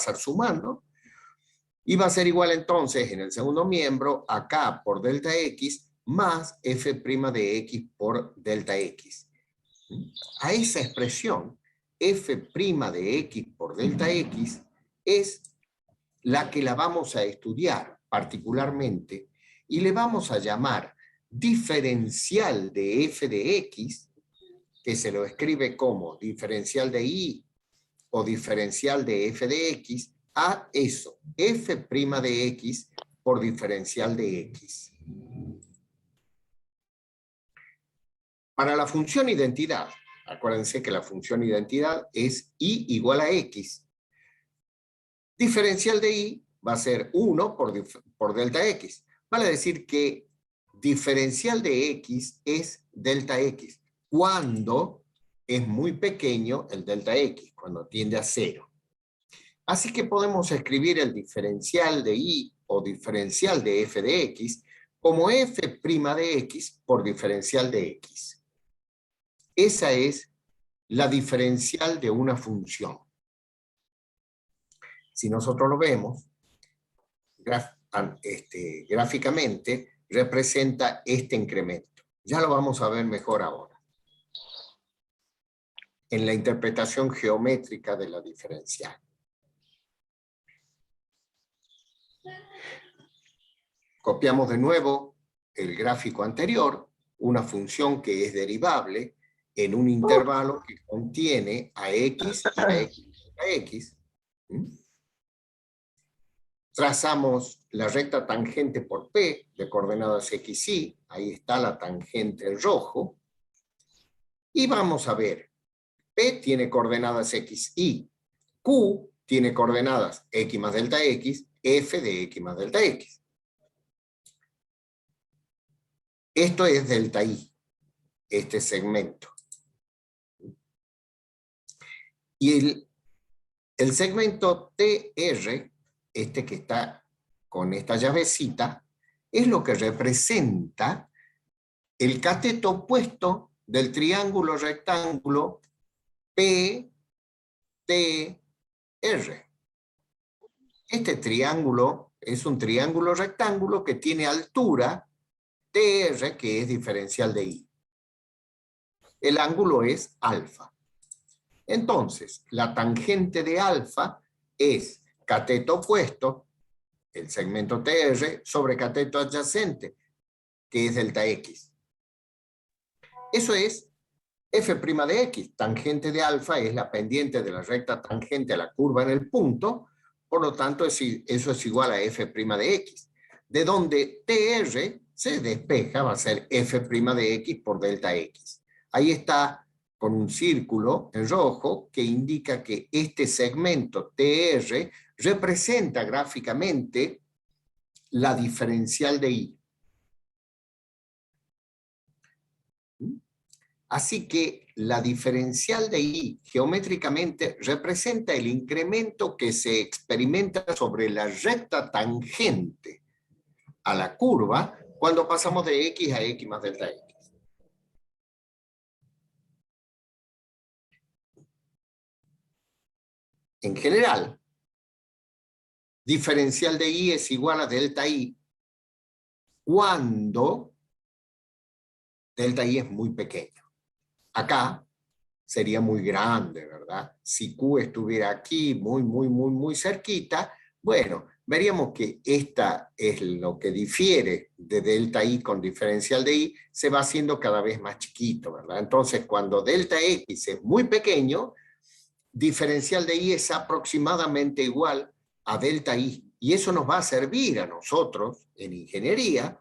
pasar sumando, y va a ser igual entonces en el segundo miembro a K por delta X más F' de X por delta X. A esa expresión, F' de X por delta X, es la que la vamos a estudiar particularmente y le vamos a llamar diferencial de F de X, que se lo escribe como diferencial de Y o diferencial de F de X, a eso, F' de X por diferencial de X. Para la función identidad, acuérdense que la función identidad es Y igual a X. Diferencial de Y va a ser 1 por delta X. Vale decir que diferencial de X es delta X, cuando es muy pequeño el delta X, cuando tiende a 0. Así que podemos escribir el diferencial de Y o diferencial de F de X como F' de X por diferencial de X. Esa es la diferencial de una función. Si nosotros lo vemos, gráficamente representa este incremento. Ya lo vamos a ver mejor ahora, en la interpretación geométrica de la diferencial. Copiamos de nuevo el gráfico anterior, una función que es derivable en un intervalo que contiene a x y a x y a x. Trazamos la recta tangente por P de coordenadas x, y, ahí está la tangente en rojo, y vamos a ver, P tiene coordenadas x, y, Q tiene coordenadas x más delta x, F de x más delta x. Esto es delta I, este segmento. Y el segmento TR, este que está con esta llavecita, es lo que representa el cateto opuesto del triángulo rectángulo PTR. Este triángulo es un triángulo rectángulo que tiene altura TR, que es diferencial de I. El ángulo es alfa. Entonces, la tangente de alfa es cateto opuesto, el segmento TR, sobre cateto adyacente, que es delta X. Eso es F' de X. Tangente de alfa es la pendiente de la recta tangente a la curva en el punto, por lo tanto eso es igual a F' de X. De donde TR se despeja, va a ser F' de X por delta X. Ahí está con un círculo en rojo que indica que este segmento TR representa gráficamente la diferencial de I. Así que la diferencial de I geométricamente representa el incremento que se experimenta sobre la recta tangente a la curva cuando pasamos de X a X más delta X. En general, diferencial de I es igual a delta I cuando delta I es muy pequeño. Acá sería muy grande, ¿verdad? Si Q estuviera aquí muy cerquita, bueno, veríamos que esta es lo que difiere de delta I con diferencial de I, se va haciendo cada vez más chiquito, ¿verdad? Entonces, cuando delta X es muy pequeño, diferencial de I es aproximadamente igual a delta I. Y eso nos va a servir a nosotros, en ingeniería,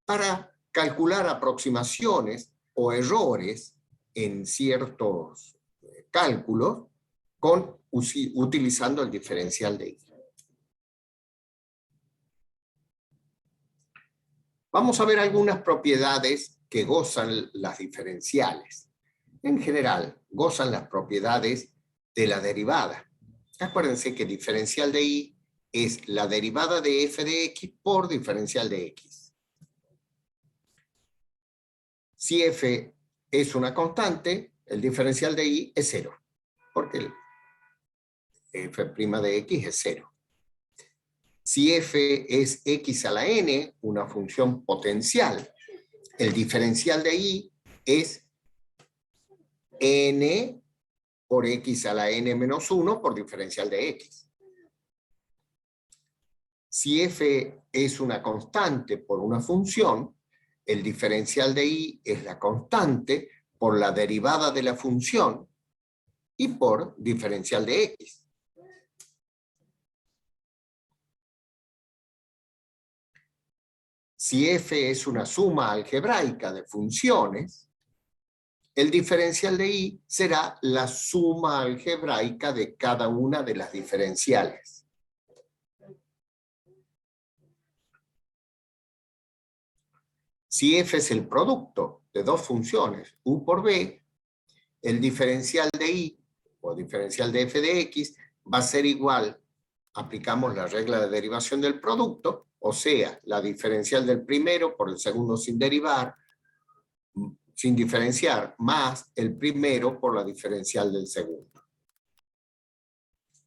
para calcular aproximaciones o errores en ciertos cálculos utilizando el diferencial de I. Vamos a ver algunas propiedades que gozan las diferenciales. En general, gozan las propiedades de la derivada. Acuérdense que diferencial de I es la derivada de f de x por diferencial de x. Si f es una constante, el diferencial de I es 0, porque f' de x es 0. Si f es x a la n, una función potencial, el diferencial de y es n por x a la n menos 1 por diferencial de x. Si f es una constante por una función, el diferencial de y es la constante por la derivada de la función y por diferencial de x. Si f es una suma algebraica de funciones, el diferencial de y será la suma algebraica de cada una de las diferenciales. Si f es el producto de dos funciones, u por b, el diferencial de y, o diferencial de f de x, va a ser igual, aplicamos la regla de derivación del producto, o sea, la diferencial del primero por el segundo sin derivar, sin diferenciar, más el primero por la diferencial del segundo.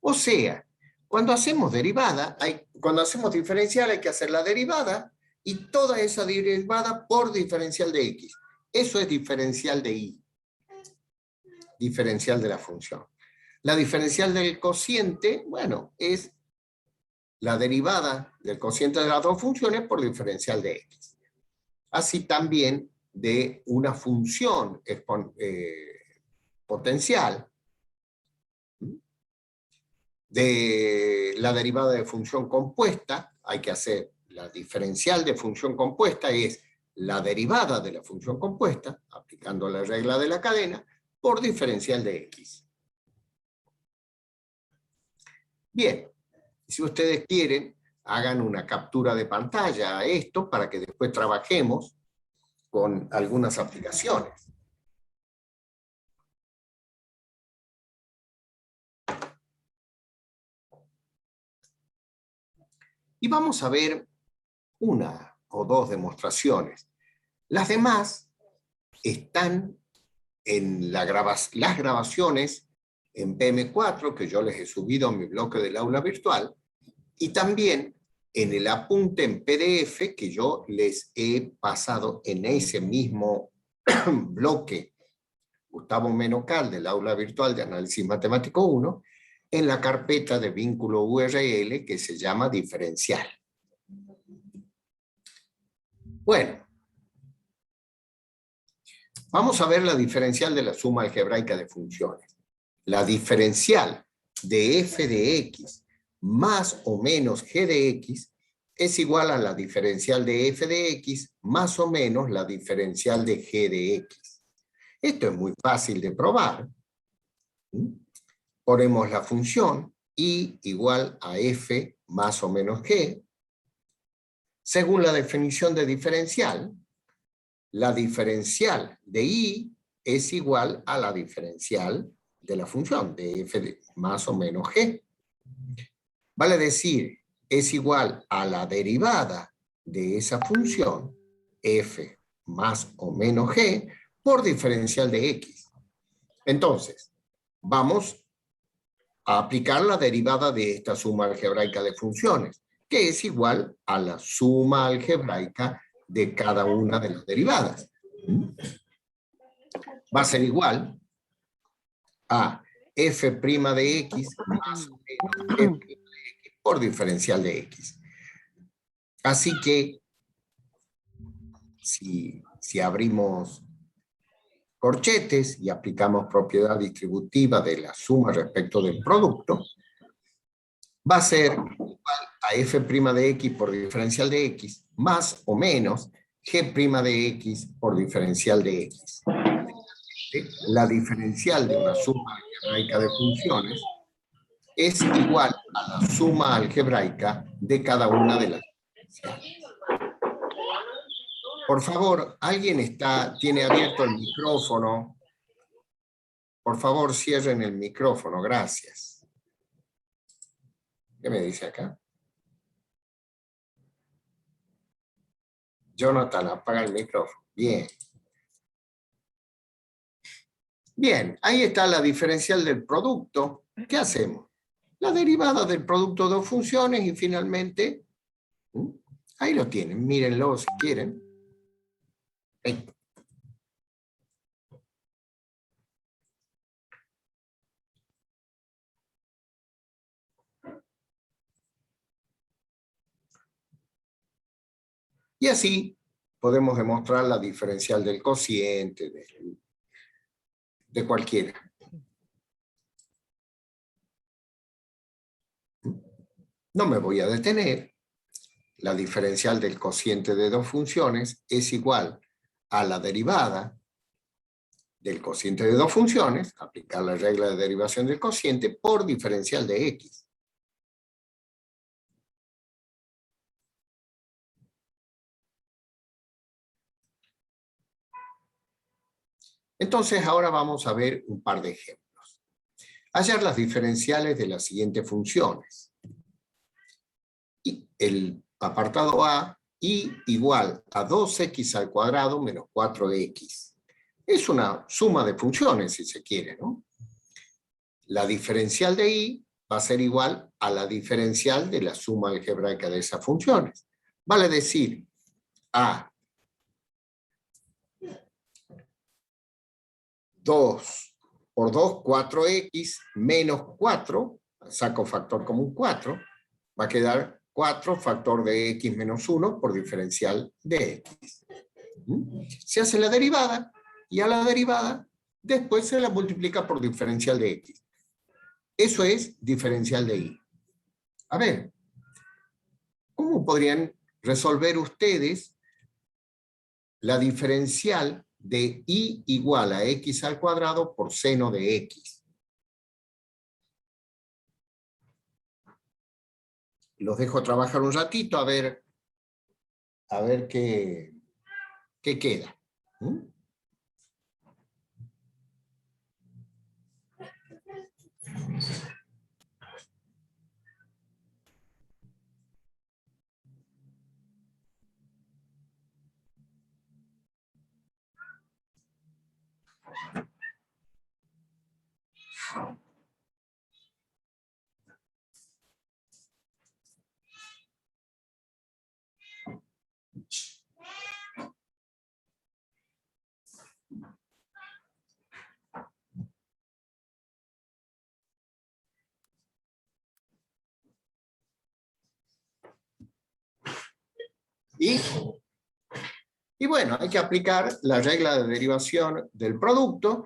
O sea, cuando hacemos derivada, cuando hacemos diferencial hay que hacer la derivada y toda esa derivada por diferencial de x. Eso es diferencial de y. Diferencial de la función. La diferencial del cociente, bueno, es la derivada del cociente de las dos funciones por diferencial de x. Así también de una función potencial, de la derivada de función compuesta, hay que hacer la diferencial de función compuesta, es la derivada de la función compuesta, aplicando la regla de la cadena, por diferencial de x. Bien, si ustedes quieren, hagan una captura de pantalla a esto para que después trabajemos con algunas aplicaciones. Y vamos a ver una o dos demostraciones. Las demás están en las grabaciones en PM4 que yo les he subido a mi bloque del aula virtual y también en el apunte en PDF que yo les he pasado en ese mismo bloque Gustavo Menocal del aula virtual de análisis matemático 1 en la carpeta de vínculo URL que se llama diferencial. Bueno, vamos a ver la diferencial de la suma algebraica de funciones. La diferencial de f de x más o menos g de x es igual a la diferencial de f de x más o menos la diferencial de g de x. Esto es muy fácil de probar. Ponemos la función y igual a f más o menos g. Según la definición de diferencial, la diferencial de y es igual a la diferencial de la función de f de más o menos g. Vale decir, es igual a la derivada de esa función, f más o menos g, por diferencial de x. Entonces, vamos a aplicar la derivada de esta suma algebraica de funciones, que es igual a la suma algebraica de cada una de las derivadas. Va a ser igual a f' de x más o menos g' de x por diferencial de x. Así que, si abrimos corchetes y aplicamos propiedad distributiva de la suma respecto del producto, va a ser igual a f' de x por diferencial de x más o menos g' de x por diferencial de x. La diferencial de una suma algebraica de funciones es igual a la suma algebraica de cada una de las diferenciales. Por favor, ¿alguien tiene abierto el micrófono? Por favor, cierren el micrófono, gracias. ¿Qué me dice acá? Jonathan, apaga el micrófono. Bien. Bien, ahí está la diferencial del producto. ¿Qué hacemos? la derivada del producto de dos funciones y finalmente, ahí lo tienen, mírenlo si quieren. Ahí. Y así podemos demostrar la diferencial del cociente, de cualquiera. No me voy a detener. La diferencial del cociente de dos funciones es igual a la derivada del cociente de dos funciones, aplicar la regla de derivación del cociente, por diferencial de x. Entonces ahora vamos a ver un par de ejemplos. Hallar las diferenciales de las siguientes funciones. Y el apartado A, y igual a 2x al cuadrado menos 4x. Es una suma de funciones, si se quiere, ¿no? La diferencial de y va a ser igual a la diferencial de la suma algebraica de esas funciones. Vale decir, a 2 por 2, 4x, menos 4, saco factor común 4, va a quedar 4 factor de x menos 1 por diferencial de x. Se hace la derivada, y a la derivada después se la multiplica por diferencial de x. Eso es diferencial de y. A ver, ¿cómo podrían resolver ustedes la diferencial de y igual a x al cuadrado por seno de x? Los dejo trabajar un ratito a ver qué queda. Y bueno, hay que aplicar la regla de derivación del producto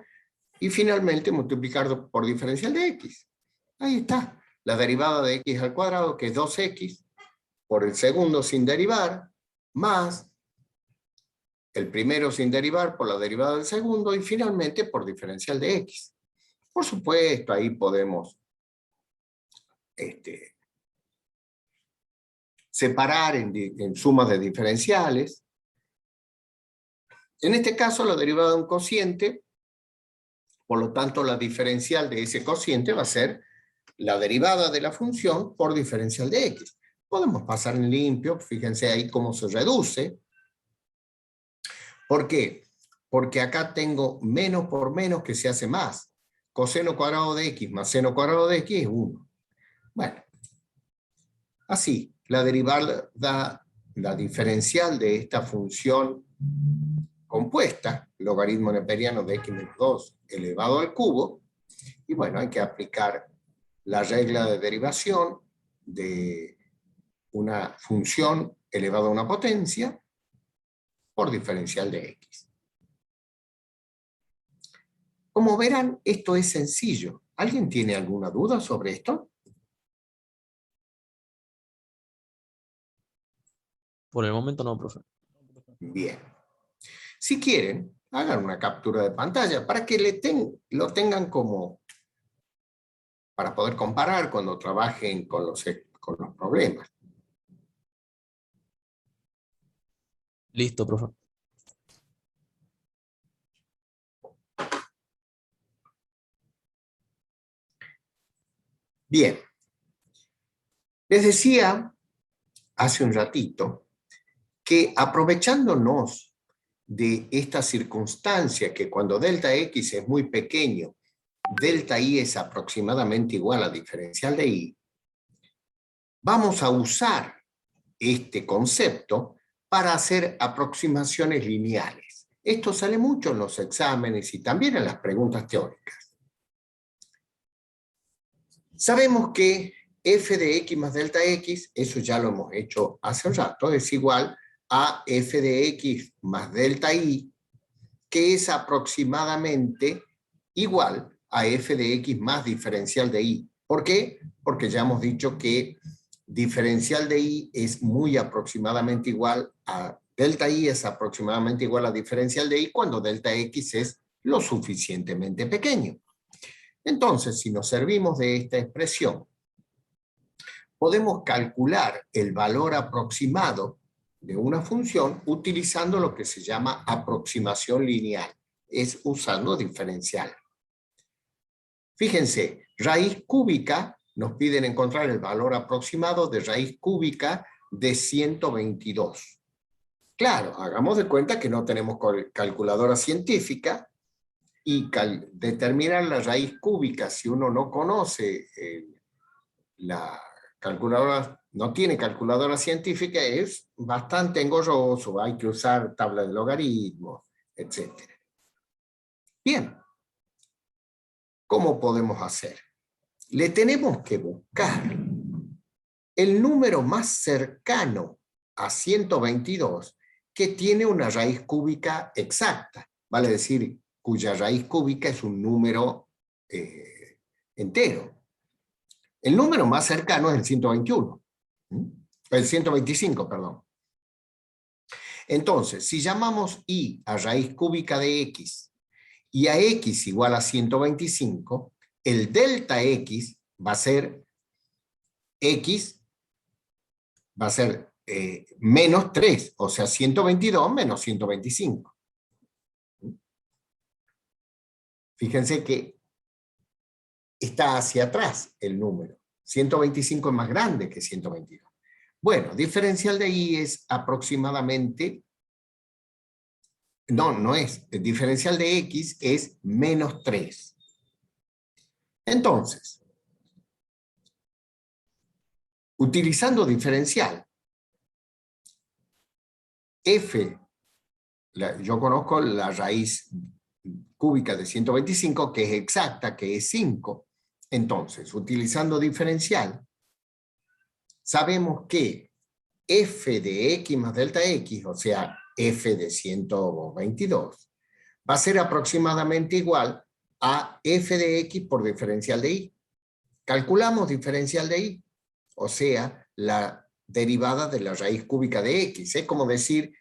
y finalmente multiplicar por diferencial de x. Ahí está, la derivada de x al cuadrado, que es 2x, por el segundo sin derivar, más el primero sin derivar por la derivada del segundo y finalmente por diferencial de x. Por supuesto, ahí podemos separar en sumas de diferenciales. En este caso, la derivada de un cociente, por lo tanto, la diferencial de ese cociente va a ser la derivada de la función por diferencial de x. Podemos pasar en limpio, fíjense ahí cómo se reduce. ¿Por qué? Porque acá tengo menos por menos que se hace más. Coseno cuadrado de x más seno cuadrado de x es 1. Bueno, así, la derivada da la diferencial de esta función compuesta, logaritmo neperiano de x menos 2 elevado al cubo, y bueno, hay que aplicar la regla de derivación de una función elevada a una potencia por diferencial de x. Como verán, esto es sencillo. ¿Alguien tiene alguna duda sobre esto? Por el momento no, profe. Bien. Si quieren, hagan una captura de pantalla para que lo tengan como para poder comparar cuando trabajen con los problemas. Listo, profe. Bien. Les decía hace un ratito que aprovechándonos de esta circunstancia que cuando delta x es muy pequeño delta I es aproximadamente igual a diferencial de I, vamos a usar este concepto para hacer aproximaciones lineales. Esto sale mucho en los exámenes y también en las preguntas teóricas. Sabemos que f de x más delta x, eso ya lo hemos hecho hace un rato, es igual a f de x más delta y, que es aproximadamente igual a f de x más diferencial de y. ¿Por qué? Porque ya hemos dicho que diferencial de y es muy aproximadamente igual a delta y, es aproximadamente igual a diferencial de y cuando delta x es lo suficientemente pequeño. Entonces, si nos servimos de esta expresión, podemos calcular el valor aproximado de una función utilizando lo que se llama aproximación lineal, es usando diferencial. Fíjense, raíz cúbica, nos piden encontrar el valor aproximado de raíz cúbica de 122. Claro, hagamos de cuenta que no tenemos calculadora científica y determinar la raíz cúbica si uno no conoce la calculadora, no tiene calculadora científica, es bastante engorroso, hay que usar tabla de logaritmos, etc. Bien, ¿cómo podemos hacer? Le tenemos que buscar el número más cercano a 122 que tiene una raíz cúbica exacta, vale decir, cuya raíz cúbica es un número entero. El número más cercano es el 121. El 125, perdón. Entonces, si llamamos y a raíz cúbica de x y a x igual a 125, el delta x va a ser x, va a ser menos 3, o sea, 122 menos 125. Fíjense que está hacia atrás el número. 125 es más grande que 122. Bueno, diferencial de y es aproximadamente, no es, el diferencial de x es menos 3. Entonces, utilizando diferencial, f, yo conozco la raíz cúbica de 125, que es exacta, que es 5. Entonces, utilizando diferencial, sabemos que f de x más delta x, o sea, f de 122, va a ser aproximadamente igual a f de x por diferencial de y. Calculamos diferencial de y, o sea, la derivada de la raíz cúbica de x. Es como decir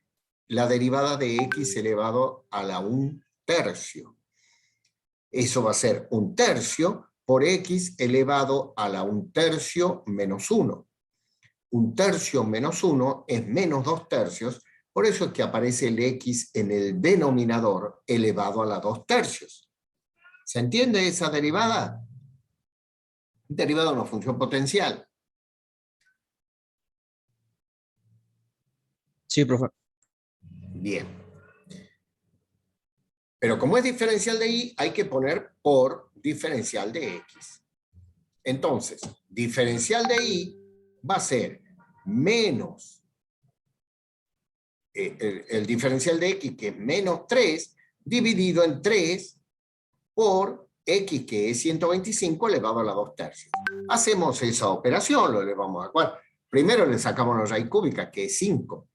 la derivada de x elevado a la 1/3. Eso va a ser 1/3 por x elevado a la 1/3 menos 1. 1/3 menos 1 es menos 2/3, por eso es que aparece el x en el denominador elevado a la 2/3. ¿Se entiende esa derivada? Derivada de una función potencial. Sí, profe. Bien. Pero como es diferencial de y, hay que poner por diferencial de x. Entonces, diferencial de y va a ser menos el diferencial de x, que es menos 3, dividido en 3 por x, que es 125 elevado a la 2/3. Hacemos esa operación, lo elevamos a 4. Primero le sacamos la raíz cúbica, que es 5.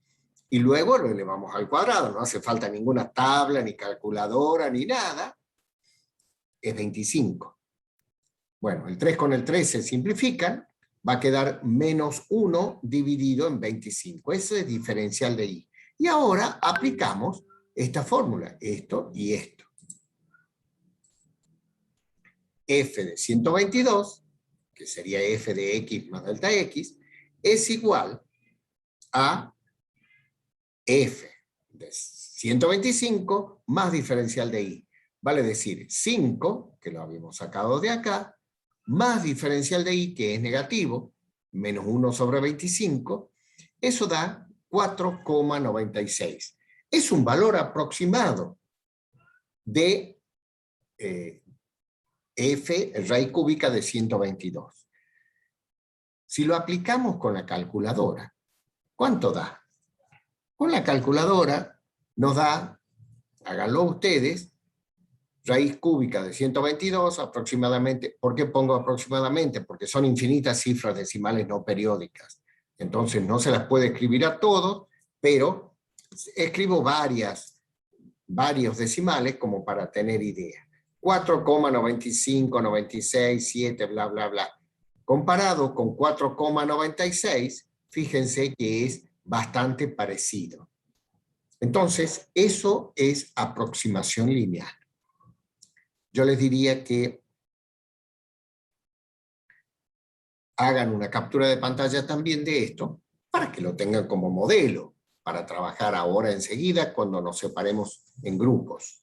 Y luego lo elevamos al cuadrado. No hace falta ninguna tabla, ni calculadora, ni nada. Es 25. Bueno, el 3 con el 3 se simplifican. Va a quedar menos 1 dividido en 25. Ese es diferencial de y. Y ahora aplicamos esta fórmula, esto y esto. F de 122, que sería f de x más delta x, es igual a f de 125 más diferencial de y. Vale decir 5, que lo habíamos sacado de acá, más diferencial de y, que es negativo, menos 1 sobre 25, eso da 4,96. Es un valor aproximado de F raíz cúbica de 122. Si lo aplicamos con la calculadora, ¿cuánto da? Con la calculadora nos da, háganlo ustedes, raíz cúbica de 122 aproximadamente. ¿Por qué pongo aproximadamente? Porque son infinitas cifras decimales no periódicas. Entonces no se las puede escribir a todos, pero escribo varios decimales como para tener idea. 4,95, 96, 7, bla, bla, bla. Comparado con 4,96, fíjense que es bastante parecido. Entonces, eso es aproximación lineal. Yo les diría que hagan una captura de pantalla también de esto, para que lo tengan como modelo, para trabajar ahora enseguida cuando nos separemos en grupos.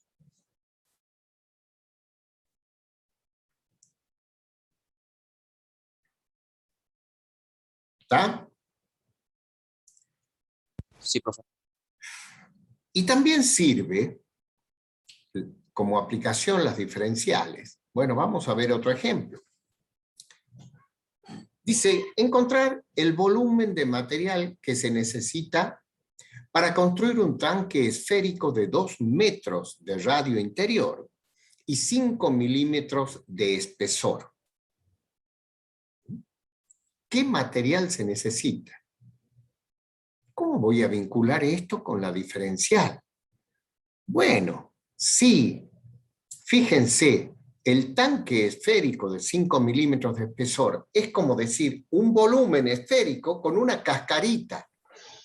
¿Está? Sí, profe. Y también sirve como aplicación las diferenciales. Bueno, vamos a ver otro ejemplo. Dice, encontrar el volumen de material que se necesita para construir un tanque esférico de 2 metros de radio interior y 5 milímetros de espesor. ¿Qué material se necesita? ¿Cómo voy a vincular esto con la diferencial? Bueno, sí, fíjense, el tanque esférico de 5 milímetros de espesor es como decir un volumen esférico con una cascarita,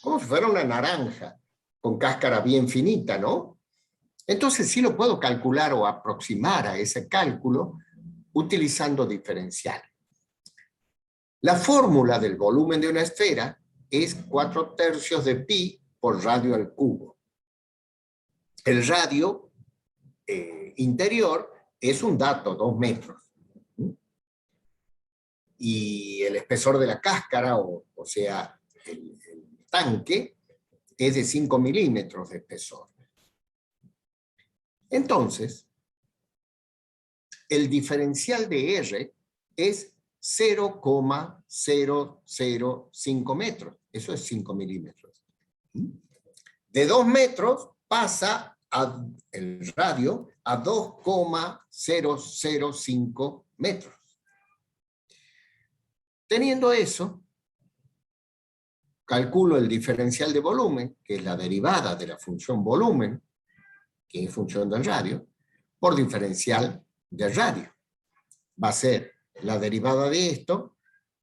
como si fuera una naranja, con cáscara bien finita, ¿no? Entonces sí lo puedo calcular o aproximar a ese cálculo utilizando diferencial. La fórmula del volumen de una esfera es 4/3 de pi por radio al cubo. El radio interior es un dato, 2 metros. Y el espesor de la cáscara, o sea, el tanque, es de 5 milímetros de espesor. Entonces, el diferencial de R es 0,005 metros. Eso es 5 milímetros. De 2 metros pasa el radio a 2,005 metros. Teniendo eso, calculo el diferencial de volumen, que es la derivada de la función volumen, que es función del radio, por diferencial del radio. Va a ser la derivada de esto,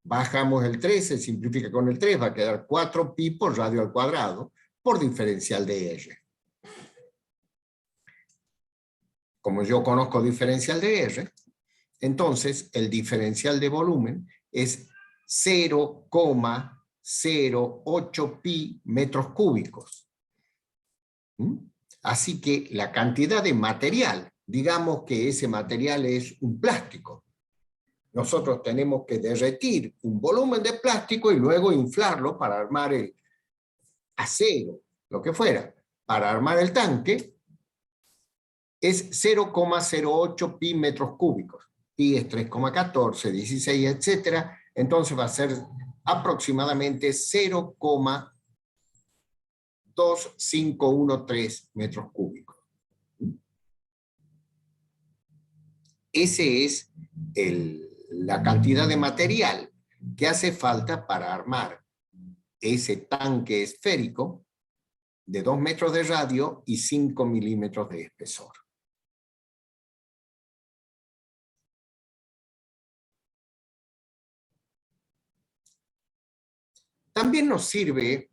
bajamos el 3, se simplifica con el 3, va a quedar 4 pi por radio al cuadrado, por diferencial de R. Como yo conozco diferencial de R, entonces el diferencial de volumen es 0,08 pi metros cúbicos. Así que la cantidad de material, digamos que ese material es un plástico. Nosotros tenemos que derretir un volumen de plástico y luego inflarlo para armar el acero, lo que fuera. Para armar el tanque es 0,08 pi metros cúbicos. Pi es 3,14, 16, etc. Entonces va a ser aproximadamente 0,2513 metros cúbicos. Ese es la cantidad de material que hace falta para armar ese tanque esférico de 2 metros de radio y 5 milímetros de espesor. También nos sirve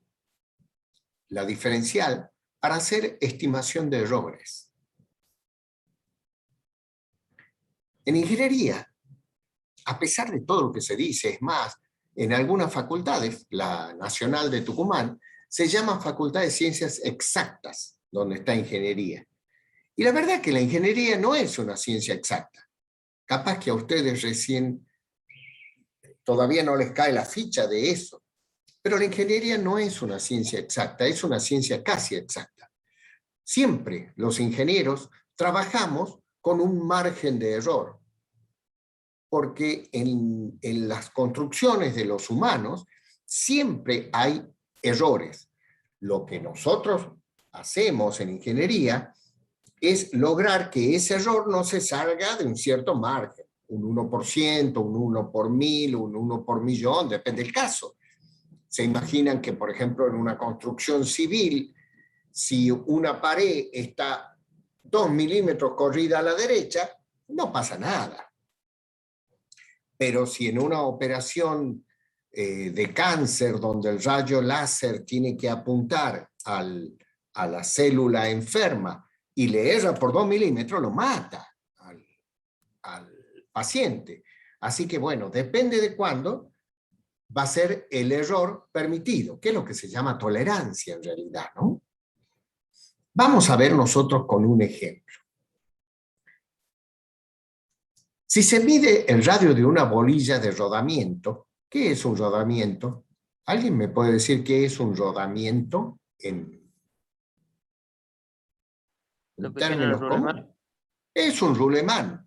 la diferencial para hacer estimación de errores. En ingeniería, a pesar de todo lo que se dice, es más, en algunas facultades, la Nacional de Tucumán, se llama Facultad de Ciencias Exactas, donde está ingeniería. Y la verdad es que la ingeniería no es una ciencia exacta. Capaz que a ustedes recién todavía no les cae la ficha de eso. Pero la ingeniería no es una ciencia exacta, es una ciencia casi exacta. Siempre los ingenieros trabajamos con un margen de error. porque en las construcciones de los humanos siempre hay errores. Lo que nosotros hacemos en ingeniería es lograr que ese error no se salga de un cierto margen, un 1%, un 1 por 1000, un 1 por millón, depende del caso. Se imaginan que, por ejemplo, en una construcción civil, si una pared está 2 milímetros corrida a la derecha, no pasa nada. Pero si en una operación de cáncer, donde el rayo láser tiene que apuntar a la célula enferma y le erra por 2 milímetros, lo mata al paciente. Así que bueno, depende de cuándo va a ser el error permitido, que es lo que se llama tolerancia en realidad, ¿no? Vamos a ver nosotros con un ejemplo. Si se mide el radio de una bolilla de rodamiento, ¿qué es un rodamiento? ¿Alguien me puede decir qué es un rodamiento en términos comunes? Es un roulement.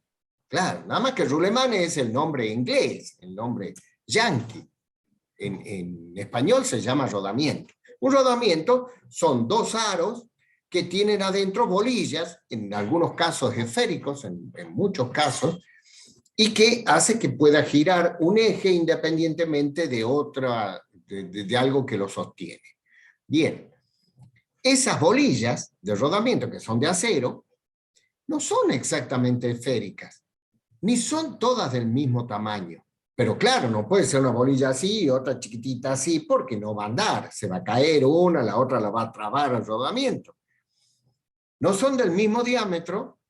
Claro, nada más que roulement es el nombre inglés, el nombre yankee. En español se llama rodamiento. Un rodamiento son dos aros que tienen adentro bolillas, en algunos casos esféricos, en muchos casos, y que hace que pueda girar un eje independientemente de algo que lo sostiene. Bien, esas bolillas de rodamiento, que son de acero, no son exactamente esféricas, ni son todas del mismo tamaño. Pero claro, no puede ser una bolilla así y otra chiquitita así, porque no va a andar, se va a caer una, la otra la va a trabar el rodamiento. No son del mismo diámetro,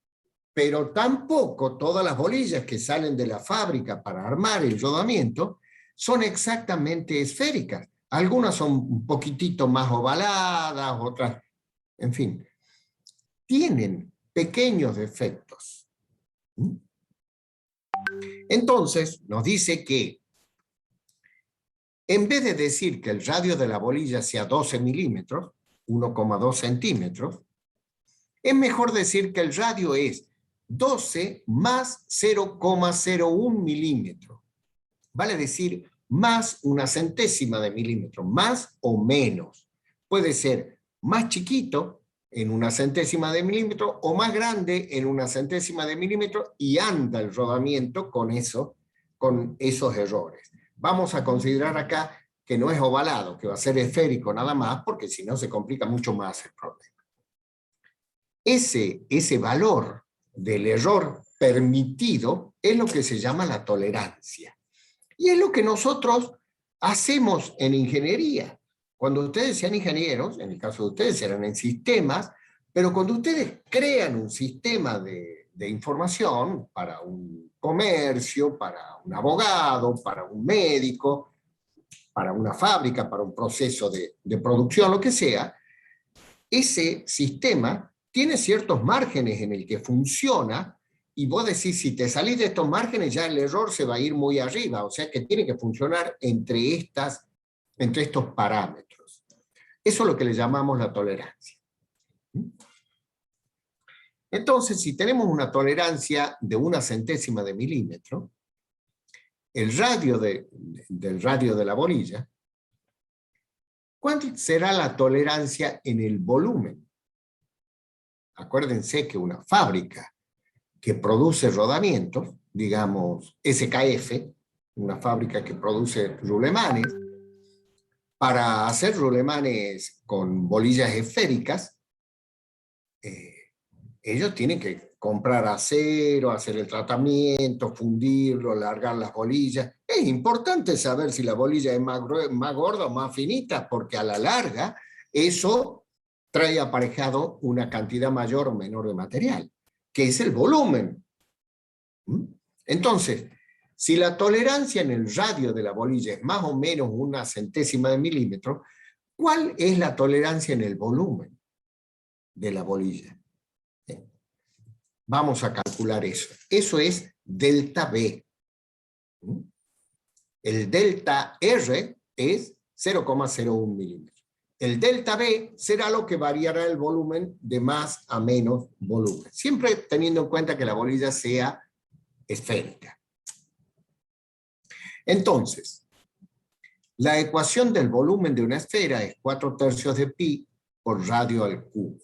pero tampoco todas las bolillas que salen de la fábrica para armar el rodamiento son exactamente esféricas. Algunas son un poquitito más ovaladas, otras, en fin, tienen pequeños defectos. Entonces, nos dice que en vez de decir que el radio de la bolilla sea 12 milímetros, 1,2 centímetros, es mejor decir que el radio es 12 más 0,01 milímetros. Vale decir más una centésima de milímetro, más o menos. Puede ser más chiquito en una centésima de milímetro o más grande en una centésima de milímetro, y anda el rodamiento con esos errores. Vamos a considerar acá que no es ovalado, que va a ser esférico nada más, porque si no se complica mucho más el problema. Ese valor del error permitido es lo que se llama la tolerancia. Y es lo que nosotros hacemos en ingeniería. Cuando ustedes sean ingenieros, en el caso de ustedes serán en sistemas, pero cuando ustedes crean un sistema de información para un comercio, para un abogado, para un médico, para una fábrica, para un proceso de producción, lo que sea, ese sistema tiene ciertos márgenes en el que funciona, y vos decís, si te salís de estos márgenes, ya el error se va a ir muy arriba, o sea que tiene que funcionar entre estos parámetros. Eso es lo que le llamamos la tolerancia. Entonces, si tenemos una tolerancia de 1 centésima de milímetro, el radio del radio de la bolilla, ¿cuál será la tolerancia en el volumen? Acuérdense que una fábrica que produce rodamientos, digamos SKF, una fábrica que produce rulemanes, para hacer rulemanes con bolillas esféricas, ellos tienen que comprar acero, hacer el tratamiento, fundirlo, largar las bolillas. Es importante saber si la bolilla es más gorda o más finita, porque a la larga eso trae aparejado una cantidad mayor o menor de material, que es el volumen. Entonces, si la tolerancia en el radio de la bolilla es más o menos 1 centésima de milímetro, ¿cuál es la tolerancia en el volumen de la bolilla? Vamos a calcular eso. Eso es delta B. El delta R es 0,01 milímetros. El delta B será lo que variará el volumen de más a menos volumen, siempre teniendo en cuenta que la bolilla sea esférica. Entonces, la ecuación del volumen de una esfera es 4/3 de pi por radio al cubo.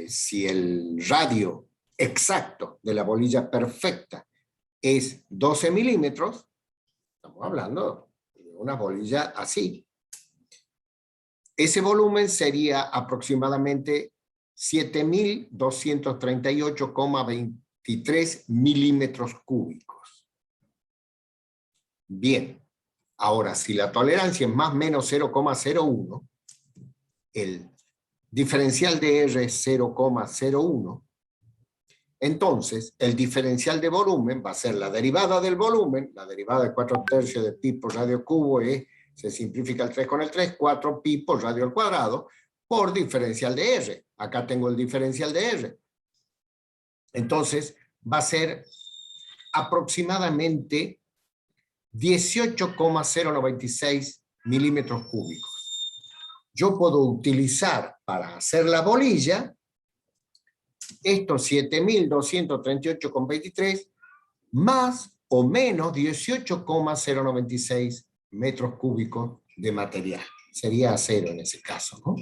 Si el radio exacto de la bolilla perfecta es 12 milímetros, estamos hablando de una bolilla así. Ese volumen sería aproximadamente 7.238,23 milímetros cúbicos. Bien, ahora si la tolerancia es más o menos 0,01, el diferencial de R es 0,01, entonces el diferencial de volumen va a ser la derivada del volumen, la derivada de 4/3 de pi por radio cubo es, se simplifica el 3 con el 3, 4 pi por radio al cuadrado, por diferencial de R. Acá tengo el diferencial de R. Entonces va a ser aproximadamente 18,096 milímetros cúbicos. Yo puedo utilizar para hacer la bolilla estos 7.238,23 más o menos 18,096 metros cúbicos de material. Sería acero en ese caso, ¿no?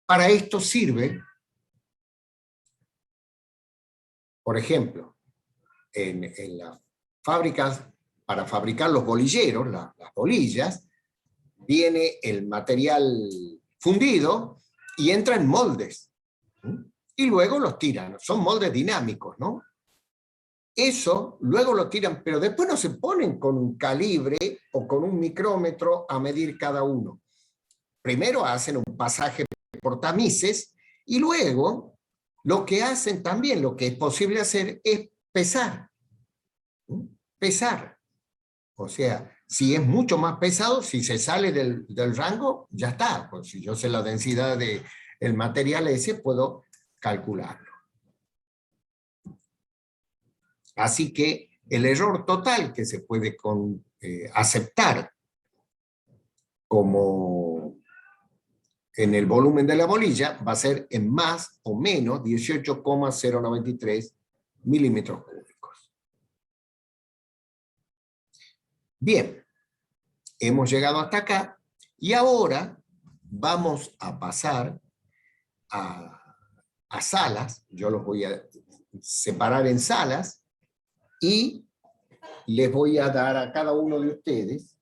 Para esto sirve, por ejemplo, en las fábricas, para fabricar los bolilleros, las bolillas, viene el material fundido y entra en moldes. Y luego los tiran. Son moldes dinámicos, ¿no? Eso luego lo tiran, pero después no se ponen con un calibre o con un micrómetro a medir cada uno. Primero hacen un pasaje por tamices y luego lo que hacen también, lo que es posible hacer es pesar. Pesar. O sea, si es mucho más pesado, si se sale del rango, ya está. Pues si yo sé la densidad del material ese, puedo calcularlo. Así que el error total que se puede aceptar como en el volumen de la bolilla va a ser en más o menos 18,093 milímetros cúbicos. Bien, hemos llegado hasta acá y ahora vamos a pasar a salas. Yo los voy a separar en salas y les voy a dar a cada uno de ustedes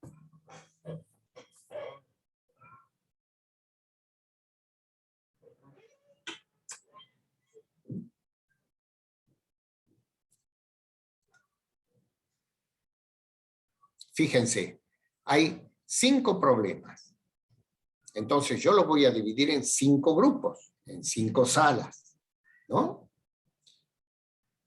fíjense, hay 5 problemas. Entonces yo los voy a dividir en 5 grupos, en 5 salas, ¿no?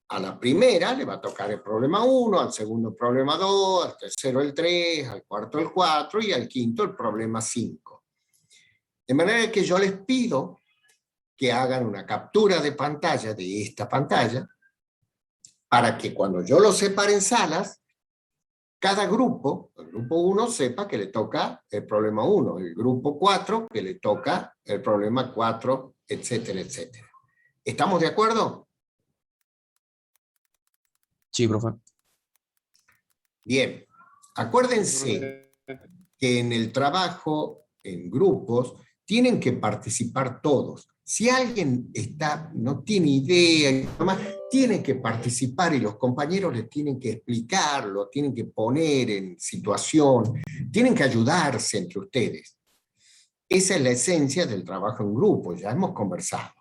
A la primera le va a tocar el problema 1, al segundo el problema 2, al tercero el 3, al cuarto el 4 y al quinto el problema 5. De manera que yo les pido que hagan una captura de pantalla de esta pantalla para que cuando yo los separe en salas, cada grupo, el grupo 1 sepa que le toca el problema 1, el grupo 4 que le toca el problema 4, etcétera, etcétera. ¿Estamos de acuerdo? Sí, profe. Bien, acuérdense que en el trabajo en grupos tienen que participar todos. Si alguien no tiene idea, tiene que participar y los compañeros le tienen que explicarlo, tienen que poner en situación, tienen que ayudarse entre ustedes. Esa es la esencia del trabajo en grupo, ya hemos conversado.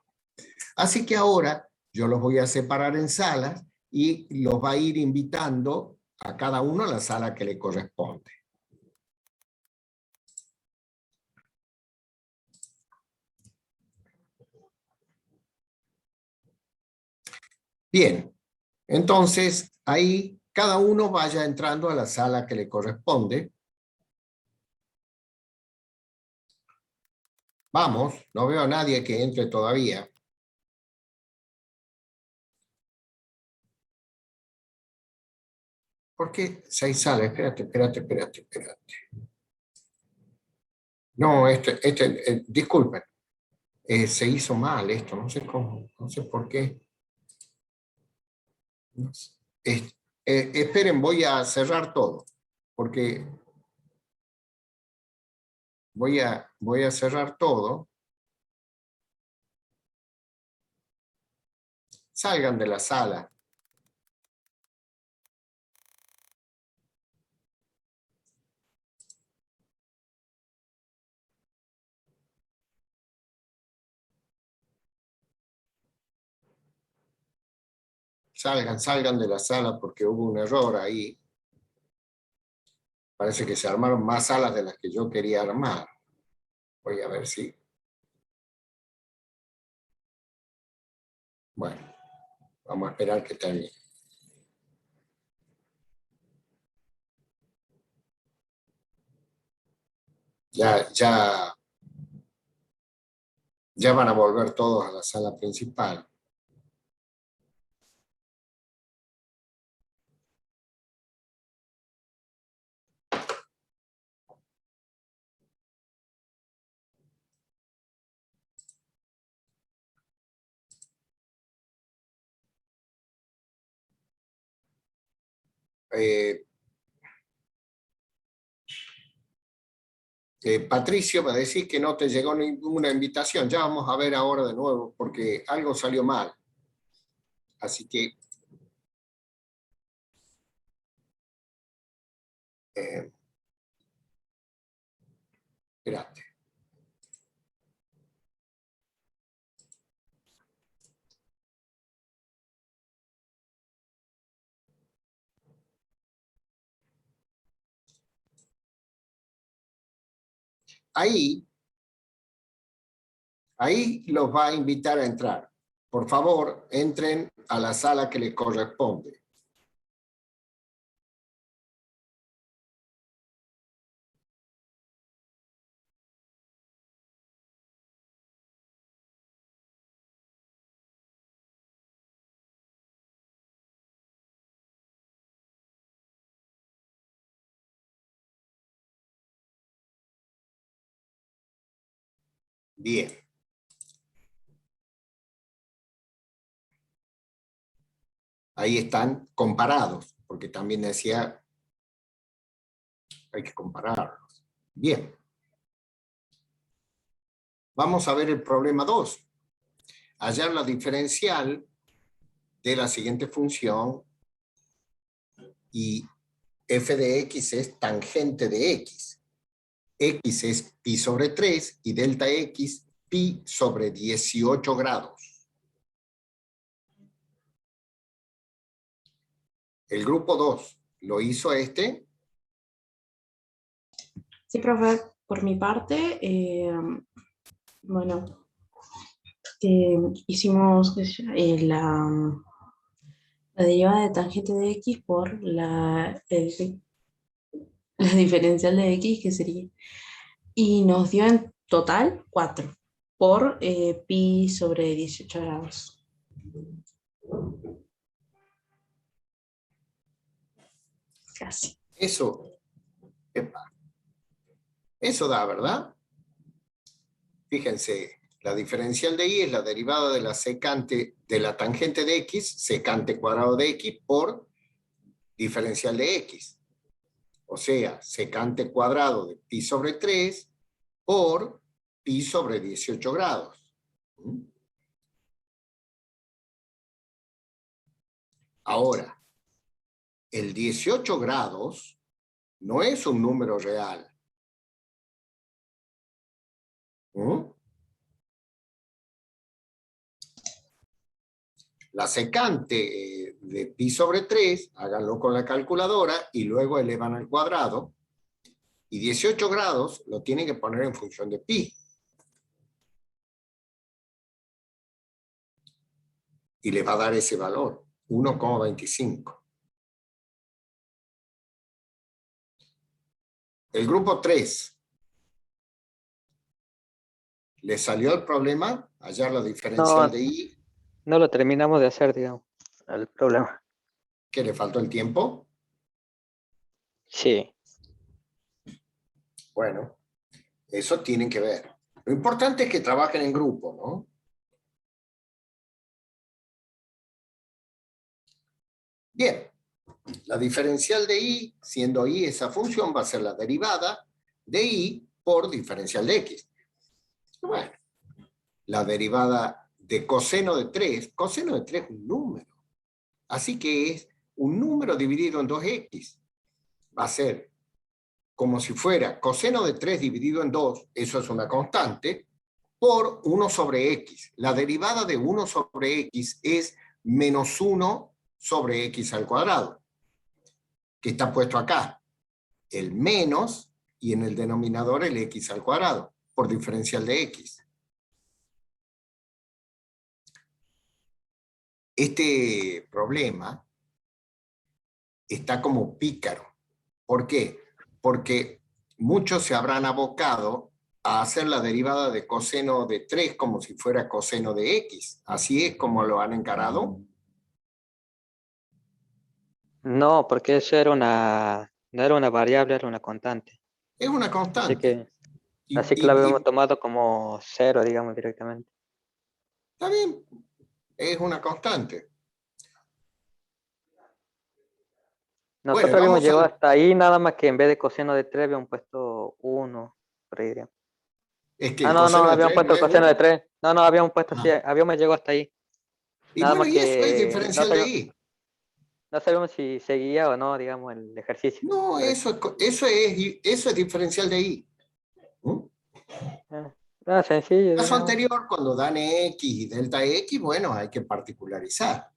Así que ahora yo los voy a separar en salas y los va a ir invitando a cada uno a la sala que le corresponde. Bien, entonces ahí cada uno vaya entrando a la sala que le corresponde. Vamos, no veo a nadie que entre todavía. ¿Por qué 6 salas? Espérate. No, disculpen. Se hizo mal esto, no sé cómo, no sé por qué. No sé. Esperen, voy a cerrar todo, porque voy a cerrar todo. Salgan de la sala. Salgan de la sala porque hubo un error ahí. Parece que se armaron más salas de las que yo quería armar. Voy a ver si... Bueno, vamos a esperar que termine. Ya van a volver todos a la sala principal. Eh, Patricio, me decís que no te llegó ninguna invitación. Ya vamos a ver ahora de nuevo, porque algo salió mal. Así que... espérate. Ahí los va a invitar a entrar. Por favor, entren a la sala que les corresponde. Bien. Ahí están comparados, porque también decía, hay que compararlos. Bien. Vamos a ver el problema 2. Hallar la diferencial de la siguiente función y f de x es tangente de x. X es pi sobre 3 y delta x pi sobre 18 grados. El grupo 2 lo hizo este. Sí, profe, por mi parte, bueno, hicimos qué sé yo, la derivada de tangente de x por la diferencial de x, que sería, y nos dio en total 4 por pi sobre 18 grados. Casi. Eso da, ¿verdad? Fíjense, la diferencial de y es la derivada de la secante de la tangente de x, secante cuadrado de x, por diferencial de x. O sea, secante cuadrado de pi sobre 3 por pi sobre 18 grados. Ahora, el 18 grados no es un número real. La secante de pi sobre 3, háganlo con la calculadora y luego elevan al cuadrado. Y 18 grados lo tienen que poner en función de pi. Y le va a dar ese valor, 1,25. El grupo 3. ¿Le salió el problema? Hallar la diferencial de y. No lo terminamos de hacer, digamos, el problema. ¿Que le faltó el tiempo? Sí. Bueno, eso tienen que ver. Lo importante es que trabajen en grupo, ¿no? Bien, la diferencial de y, siendo y esa función, va a ser la derivada de y por diferencial de x. Bueno, la derivada de coseno de 3 es un número. Así que es un número dividido en 2x. Va a ser como si fuera coseno de 3 dividido en 2, eso es una constante, por 1 sobre x. La derivada de 1 sobre x es menos 1 sobre x al cuadrado, que está puesto acá. El menos y en el denominador el x al cuadrado, por diferencial de x. Este problema está como pícaro. ¿Por qué? Porque muchos se habrán abocado a hacer la derivada de coseno de 3 como si fuera coseno de x. ¿Así es como lo han encarado? No, porque eso era no era una variable, era una constante. Es una Así constante. que, Y, así que y- la y- habíamos tomado como cero, digamos, directamente. está bien, es una constante. Bueno, Nosotros habíamos vamos llegado a... hasta ahí, nada más que en vez de coseno de 3 habíamos puesto 1, por ahí, digamos. Es que Ah, el no, coseno de habíamos 3 no puesto es coseno de 1. 3. No, habíamos puesto así, Ah. habíamos llegado hasta ahí. Y Nada bueno, más y eso es que diferencial de y. no sabemos si seguía o no, digamos, el ejercicio. No, Por eso. eso es diferencial de y. ¿Mm? Sencillo, El caso digamos. anterior, cuando dan x y delta x, bueno, hay que particularizar.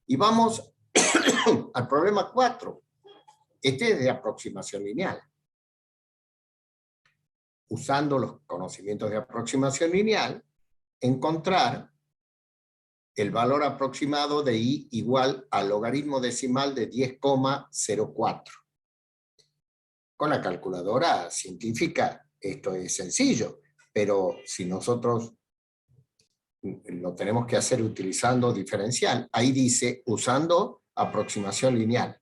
Y vamos al problema 4. Este es de aproximación lineal. Usando los conocimientos de aproximación lineal, encontrar el valor aproximado de y igual al logaritmo decimal de 10,04. Con la calculadora científica esto es sencillo, pero si nosotros lo tenemos que hacer utilizando diferencial, ahí dice usando aproximación lineal.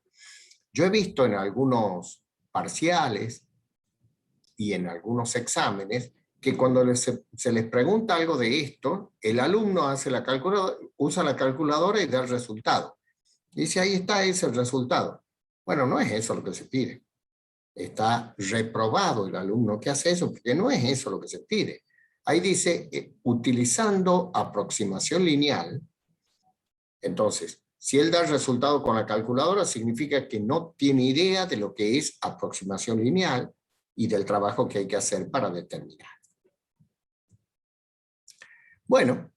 Yo he visto en algunos parciales y en algunos exámenes que cuando se les pregunta algo de esto, el alumno hace usa la calculadora y da el resultado. Dice, ahí está, ese el resultado. Bueno, no es eso lo que se pide. Está reprobado el alumno que hace eso, porque no es eso lo que se pide. Ahí dice, utilizando aproximación lineal. Entonces, si él da el resultado con la calculadora, significa que no tiene idea de lo que es aproximación lineal y del trabajo que hay que hacer para determinar. Bueno,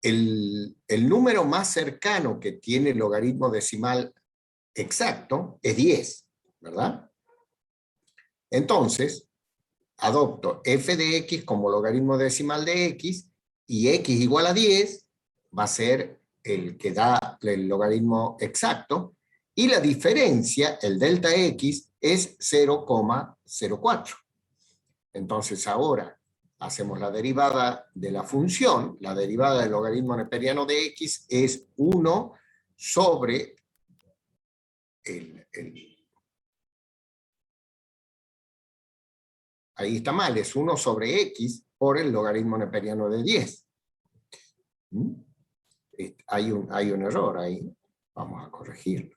el número más cercano que tiene el logaritmo decimal exacto es 10, ¿verdad? Entonces, adopto f de x como logaritmo decimal de x y x igual a 10 va a ser el que da el logaritmo exacto y la diferencia, el delta x, es 0,04. Entonces ahora hacemos la derivada de la función, la derivada del logaritmo neperiano de x es 1 sobre ahí está mal, es 1 sobre x por el logaritmo neperiano de 10. Hay un error ahí, vamos a corregirlo.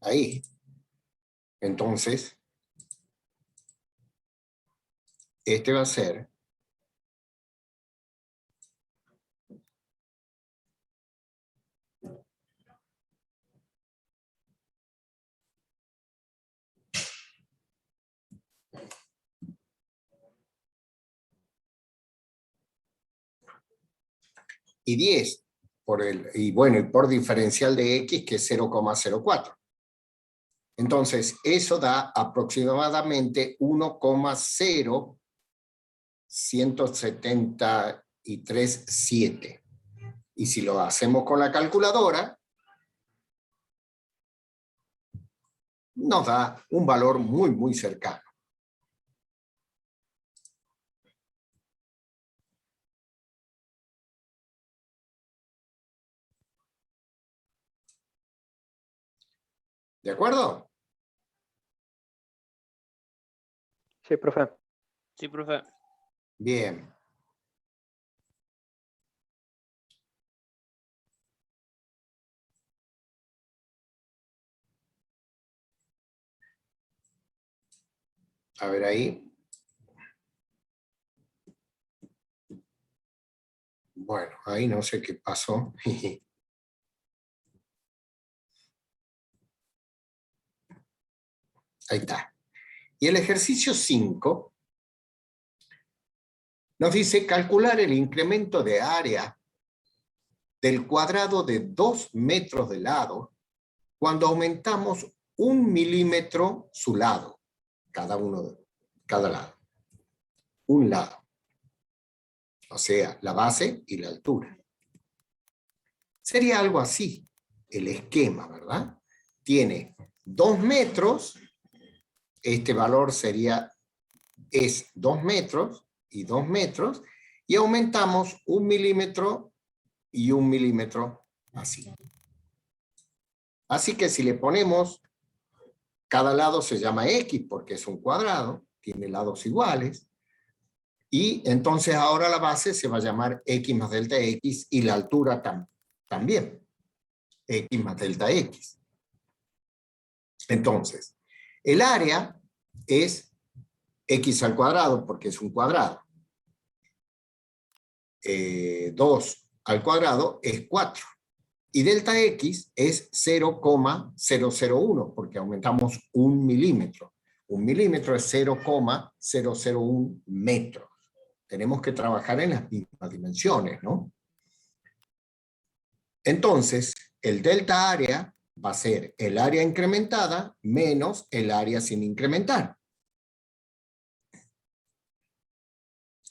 Ahí. Entonces, este va a ser y 10 y por diferencial de x que es 0,04. Entonces, eso da aproximadamente 1,0173,7. Y si lo hacemos con la calculadora, nos da un valor muy, muy cercano. ¿De acuerdo? Sí, profe. Sí, profe. Bien. A ver ahí. Bueno, ahí no sé qué pasó. Ahí está. Y el ejercicio 5 nos dice calcular el incremento de área del cuadrado de 2 metros de lado cuando aumentamos 1 milímetro su lado, cada lado. Un lado. O sea, la base y la altura. Sería algo así el esquema, ¿verdad? Tiene 2 metros, este valor es 2 metros y 2 metros, y aumentamos 1 milímetro y 1 milímetro así. Así que si le ponemos, cada lado se llama X porque es un cuadrado, tiene lados iguales, y entonces ahora la base se va a llamar X más delta X y la altura también, X más delta X. Entonces, el área es X al cuadrado porque es un cuadrado. 2 al cuadrado es 4. Y delta X es 0,001 porque aumentamos 1 milímetro. 1 milímetro es 0,001 metros. Tenemos que trabajar en las mismas dimensiones, ¿no? Entonces, el delta área va a ser el área incrementada menos el área sin incrementar.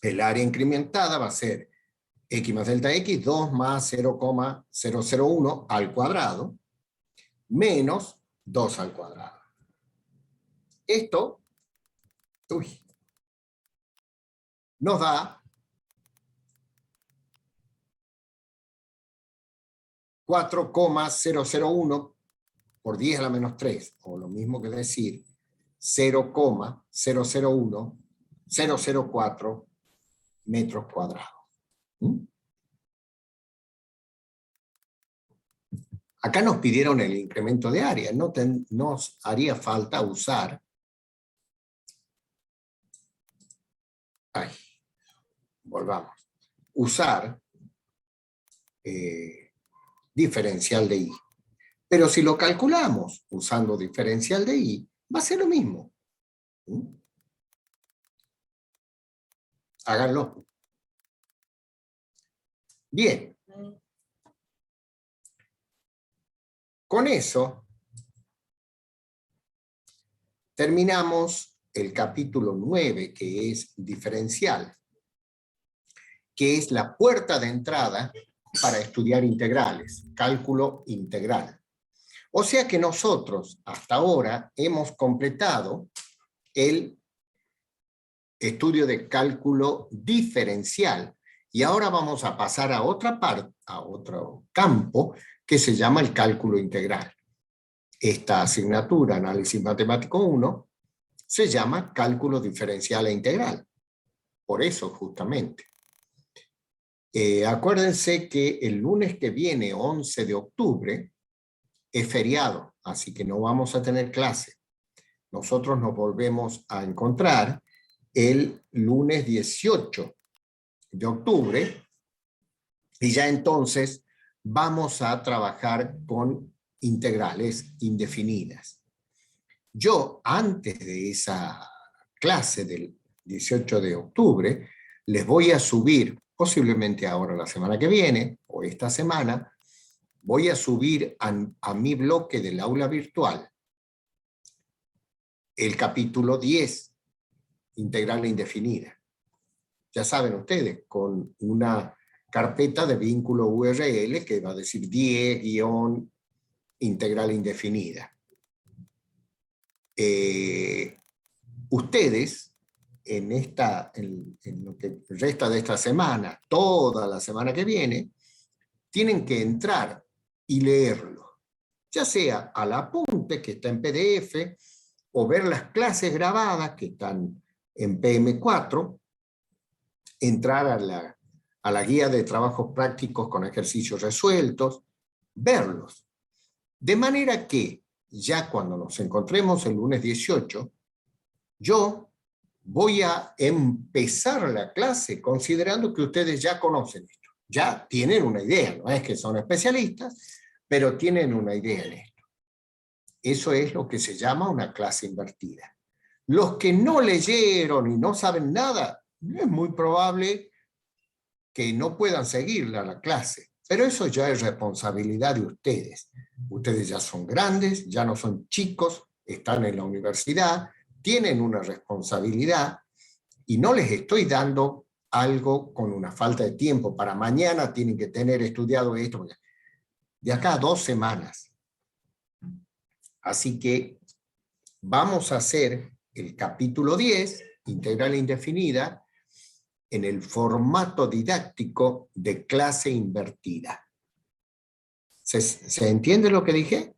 El área incrementada va a ser X más delta X, 2 más 0,001 al cuadrado, menos 2 al cuadrado. Esto nos da 4,001 por 10 a la menos 3, o lo mismo que decir 0,004 metros cuadrados. Acá nos pidieron el incremento de área, no nos haría falta usar volvamos. Usar diferencial de I. Pero si lo calculamos usando diferencial de I, va a ser lo mismo. Háganlo. Bien. Con eso, terminamos el capítulo 9, que es diferencial, que es la puerta de entrada para estudiar integrales, cálculo integral. O sea que nosotros hasta ahora hemos completado el estudio de cálculo diferencial y ahora vamos a pasar a otra parte, a otro campo que se llama el cálculo integral. Esta asignatura, Análisis Matemático 1, se llama cálculo diferencial e integral. Por eso, justamente. Acuérdense que el lunes que viene, 11 de octubre, es feriado, así que no vamos a tener clase. Nosotros nos volvemos a encontrar el lunes 18 de octubre y ya entonces vamos a trabajar con integrales indefinidas. Yo, antes de esa clase del 18 de octubre, les voy a subir, posiblemente ahora la semana que viene, o esta semana, voy a subir a mi bloque del aula virtual el capítulo 10, integral indefinida. Ya saben ustedes, con una carpeta de vínculo URL que va a decir 10-integral indefinida. ustedes, en lo que resta de esta semana, toda la semana que viene, tienen que entrar y leerlo, ya sea al apunte que está en PDF, o ver las clases grabadas que están en PM4, entrar a la guía de trabajos prácticos con ejercicios resueltos, verlos. De manera que ya cuando nos encontremos el lunes 18, yo voy a empezar la clase considerando que ustedes ya conocen esto. Ya tienen una idea, no es que son especialistas, pero tienen una idea en esto. Eso es lo que se llama una clase invertida. Los que no leyeron y no saben nada, es muy probable que no puedan seguir la clase. Pero eso ya es responsabilidad de ustedes. Ustedes ya son grandes, ya no son chicos, están en la universidad, tienen una responsabilidad y no les estoy dando algo con una falta de tiempo. Para mañana tienen que tener estudiado esto. De acá a 2 semanas. Así que vamos a hacer el capítulo 10, integral indefinida, en el formato didáctico de clase invertida. ¿Se entiende lo que dije?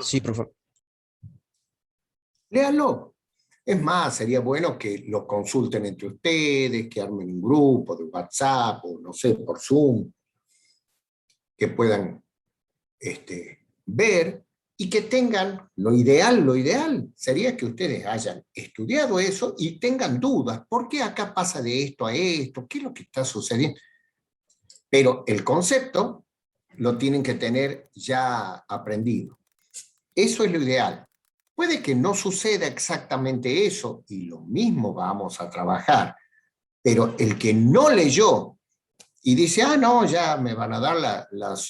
Sí, profe. Léanlo. Es más, sería bueno que lo consulten entre ustedes, que armen un grupo de WhatsApp o no sé, por Zoom, que puedan ver y que tengan lo ideal sería que ustedes hayan estudiado eso y tengan dudas. ¿Por qué acá pasa de esto a esto? ¿Qué es lo que está sucediendo? Pero el concepto lo tienen que tener ya aprendido. Eso es lo ideal. Puede que no suceda exactamente eso y lo mismo vamos a trabajar, pero el que no leyó y dice, no, ya me van a dar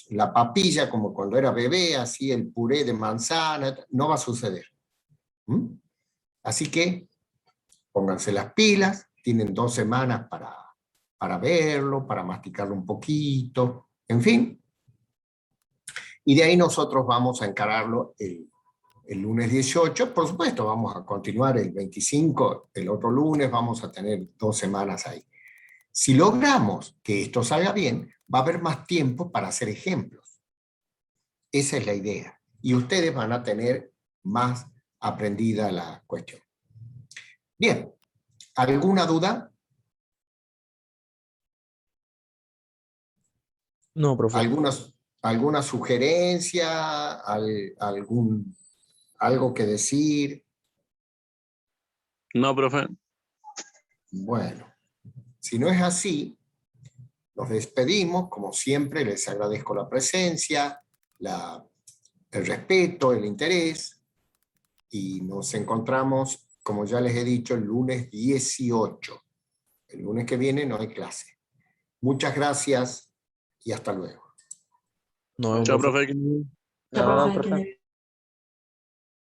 la papilla como cuando era bebé, así el puré de manzana, no va a suceder. Así que pónganse las pilas, tienen 2 semanas para verlo, para masticarlo un poquito, en fin. Y de ahí nosotros vamos a encararlo el lunes 18, por supuesto, vamos a continuar el 25, el otro lunes vamos a tener 2 semanas ahí. Si logramos que esto salga bien, va a haber más tiempo para hacer ejemplos. Esa es la idea. Y ustedes van a tener más aprendida la cuestión. Bien, ¿alguna duda? No, profe. ¿Alguna sugerencia? ¿Algo que decir? No, profe. Bueno, si no es así, nos despedimos. Como siempre, les agradezco la presencia, el respeto, el interés, y nos encontramos, como ya les he dicho, el lunes 18. El lunes que viene no hay clase. Muchas gracias y hasta luego. No, Chao, profe. profe. Ya, No, profe, profe. que-